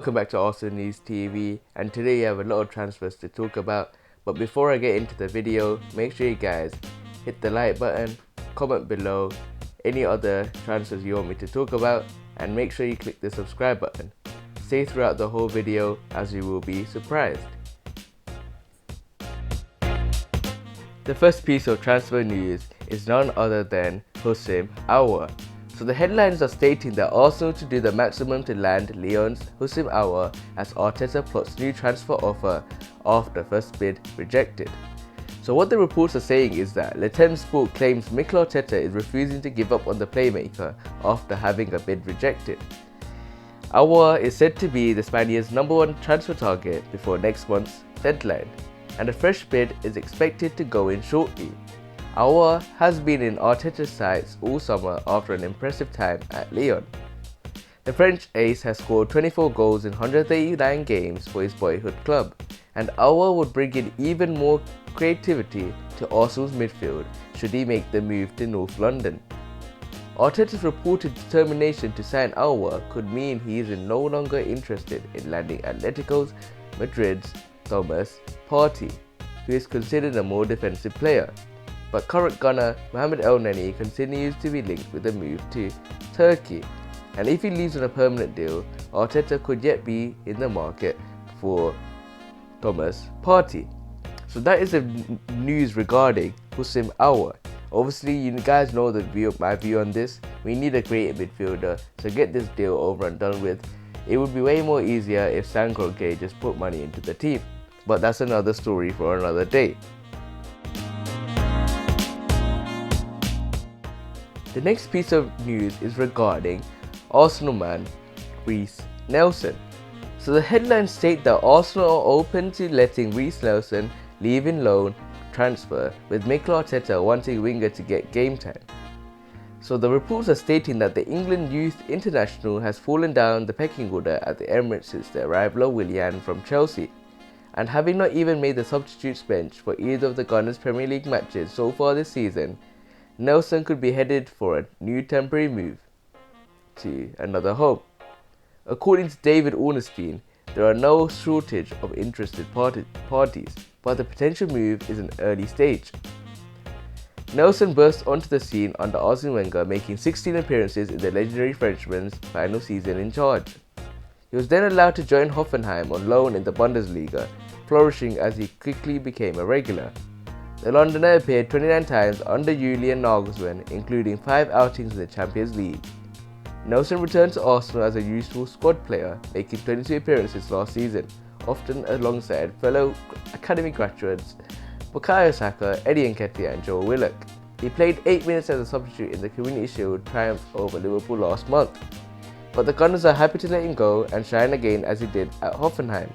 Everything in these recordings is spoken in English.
Welcome back to Arsenal News TV, and today we have a lot of transfers to talk about. But before I get into the video, make sure you guys hit the like button, comment below any other transfers you want me to talk about, and make sure you click the subscribe button. Stay throughout the whole video as you will be surprised. The first piece of transfer news is none other than Houssem Aouar. So the headlines are stating that Arsenal to do the maximum to land Lyon's Houssem Aouar as Arteta plots new transfer offer after first bid rejected. So what the reports are saying is that Le Temps Sport claims Mikel Arteta is refusing to give up on the playmaker after having a bid rejected. Aouar is said to be the Spaniard's #1 transfer target before next month's deadline, and a fresh bid is expected to go in shortly. Aouar has been in Arteta's sights all summer after an impressive time at Lyon. The French ace has scored 24 goals in 139 games for his boyhood club, and Aouar would bring in even more creativity to Arsenal's midfield should he make the move to North London. Arteta's reported determination to sign Aouar could mean he is no longer interested in landing Atletico Madrid's Thomas Partey, who is considered a more defensive player. But current gunner Mohamed Elneny continues to be linked with a move to Turkey, and if he leaves on a permanent deal, Arteta could yet be in the market for Thomas Partey. So that is the news regarding Houssem Aouar. Obviously, you guys know my view on this. We need a great midfielder, so get this deal over and done with. It would be way more easier if Sam Kroenke just put money into the team, but that's another story for another day. The next piece of news is regarding Arsenal man Reece Nelson. So the headlines state that Arsenal are open to letting Reece Nelson leave in loan transfer, with Mikel Arteta wanting winger to get game time. So the reports are stating that the England youth international has fallen down the pecking order at the Emirates since the arrival of Willian from Chelsea, and having not even made the substitutes bench for either of the Gunners' Premier League matches so far this season, Nelson could be headed for a new temporary move to another home. According to David Ornstein, there are no shortage of interested parties, but the potential move is an early stage. Nelson burst onto the scene under Arsene Wenger, making 16 appearances in the legendary Frenchman's final season in charge. He was then allowed to join Hoffenheim on loan in the Bundesliga, flourishing as he quickly became a regular. The Londoner appeared 29 times under Julian Nagelsmann, including 5 outings in the Champions League. Nelson returned to Arsenal as a useful squad player, making 22 appearances last season, often alongside fellow academy graduates Bukayo Saka, Eddie Nketiah and Joel Willock. He played 8 minutes as a substitute in the Community Shield triumph over Liverpool last month, but the Gunners are happy to let him go and shine again as he did at Hoffenheim.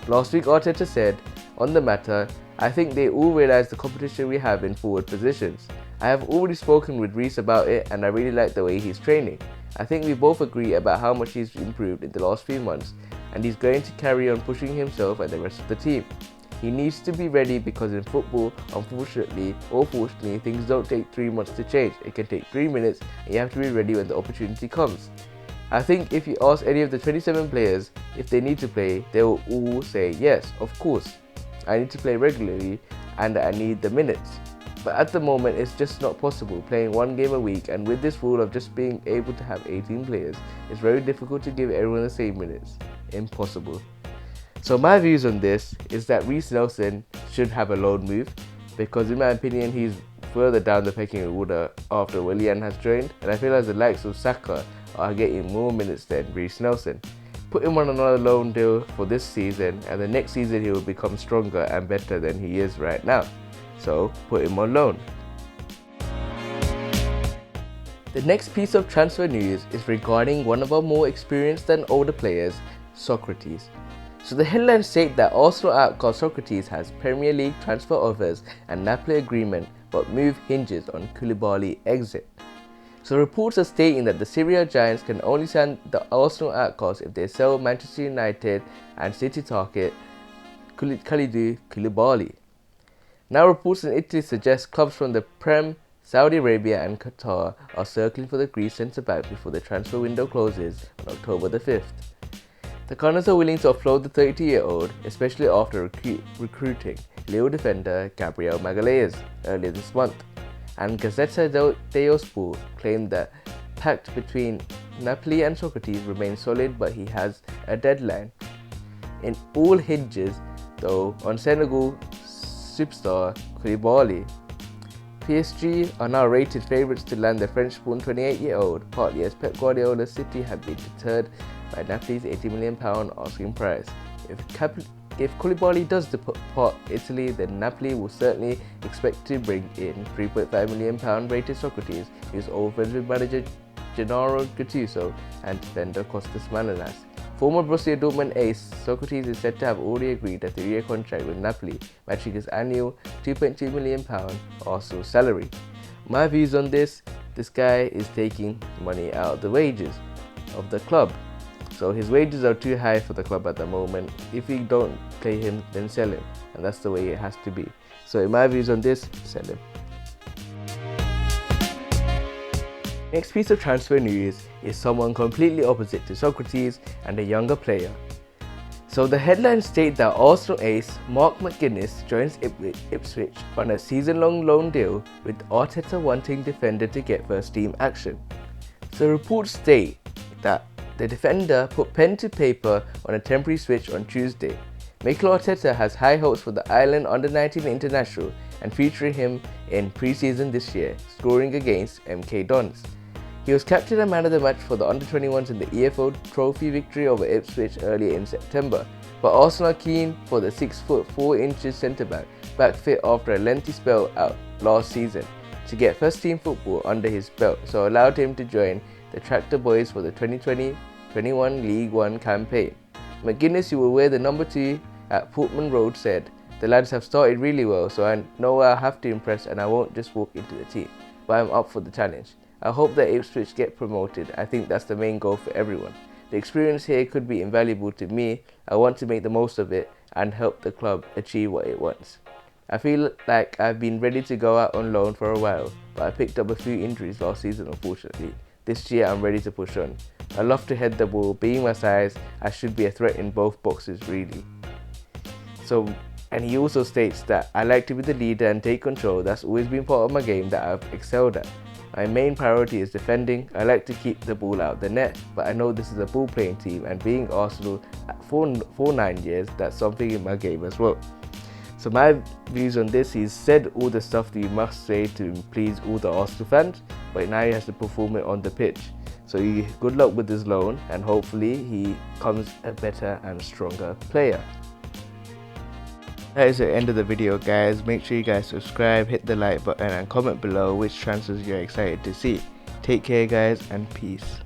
Last week Arteta said on the matter, "I think they all realise the competition we have in forward positions. I have already spoken with Reece about it and I really like the way he's training. I think we both agree about how much he's improved in the last few months, and he's going to carry on pushing himself and the rest of the team. He needs to be ready because in football, unfortunately or fortunately, things don't take 3 months to change. It can take 3 minutes and you have to be ready when the opportunity comes. I think if you ask any of the 27 players if they need to play, they will all say yes, of course. I need to play regularly and I need the minutes. But at the moment it's just not possible playing 1 game a week, and with this rule of just being able to have 18 players, it's very difficult to give everyone the same minutes. Impossible." So my views on this is that Reece Nelson should have a loan move, because in my opinion he's further down the pecking order after Willian has joined, and I feel as the likes of Saka are getting more minutes than Reece Nelson. Put him on another loan deal for this season, and the next season he will become stronger and better than he is right now. So put him on loan. The next piece of transfer news is regarding one of our more experienced and older players, Sokratis. So the headlines state that Arsenal outcast Sokratis has Premier League transfer offers and Napoli agreement, but move hinges on Koulibaly exit. So reports are stating that the Serie A giants can only sign the Arsenal outcast if they sell Manchester United and City target Kalidou Koulibaly. Now reports in Italy suggest clubs from the Prem, Saudi Arabia and Qatar are circling for the Greece centre-back before the transfer window closes on October the 5th. The Gunners are willing to offload the 30-year-old, especially after recruiting Leo defender Gabriel Magalhaes earlier this month. And Gazzetta dello Sport claimed that pact between Napoli and Sokratis remains solid, but he has a deadline. In all hinges, though, on Senegal superstar Koulibaly. PSG are now rated favourites to land the French-born 28-year-old, partly as Pep Guardiola's City have been deterred by Napoli's £80 million asking price. If Koulibaly does depart Italy, then Napoli will certainly expect to bring in £3.5 million rated Sokratis, who's old friends with manager Gennaro Gattuso and defender Kostas Manolas. Former Borussia Dortmund ace Sokratis is said to have already agreed a 3-year contract with Napoli, matching his annual £2.2 million Arsenal salary. My views on this guy is taking money out of the wages of the club. So his wages are too high for the club at the moment. If you don't play him, then sell him. And that's the way it has to be. So in my views on this, sell him. Next piece of transfer news is someone completely opposite to Sokratis and a younger player. So the headlines state that Arsenal ace Mark McGinness joins Ipswich on a season-long loan deal, with Arteta wanting defender to get first-team action. So reports state that the defender put pen to paper on a temporary switch on Tuesday. Mikel Arteta has high hopes for the Ireland under-19 international and featuring him in pre-season this year, scoring against MK Dons. He was captain and man of the match for the under-21s in the EFL Trophy victory over Ipswich earlier in September, but Arsenal are keen for the 6'4" centre-back back fit after a lengthy spell out last season to get first-team football under his belt, so allowed him to join the Tractor Boys for the 2020-21 League One campaign. McGinness, who will wear the number 2 at Portman Road, said, "The lads have started really well, so I know I'll have to impress and I won't just walk into the team, but I'm up for the challenge. I hope that Ipswich get promoted. I think that's the main goal for everyone. The experience here could be invaluable to me. I want to make the most of it and help the club achieve what it wants. I feel like I've been ready to go out on loan for a while, but I picked up a few injuries last season unfortunately. This year I'm ready to push on. I love to head the ball. Being my size, I should be a threat in both boxes really." And he also states that, "I like to be the leader and take control. That's always been part of my game that I've excelled at. My main priority is defending. I like to keep the ball out of the net, but I know this is a ball-playing team, and being Arsenal for 9 years, that's something in my game as well." So my views on this, he's said all the stuff that you must say to please all the Arsenal fans, but now he has to perform it on the pitch. So good luck with his loan, and hopefully he becomes a better and stronger player. That is the end of the video, guys. Make sure you guys subscribe, hit the like button and comment below which transfers you're excited to see. Take care guys, and peace.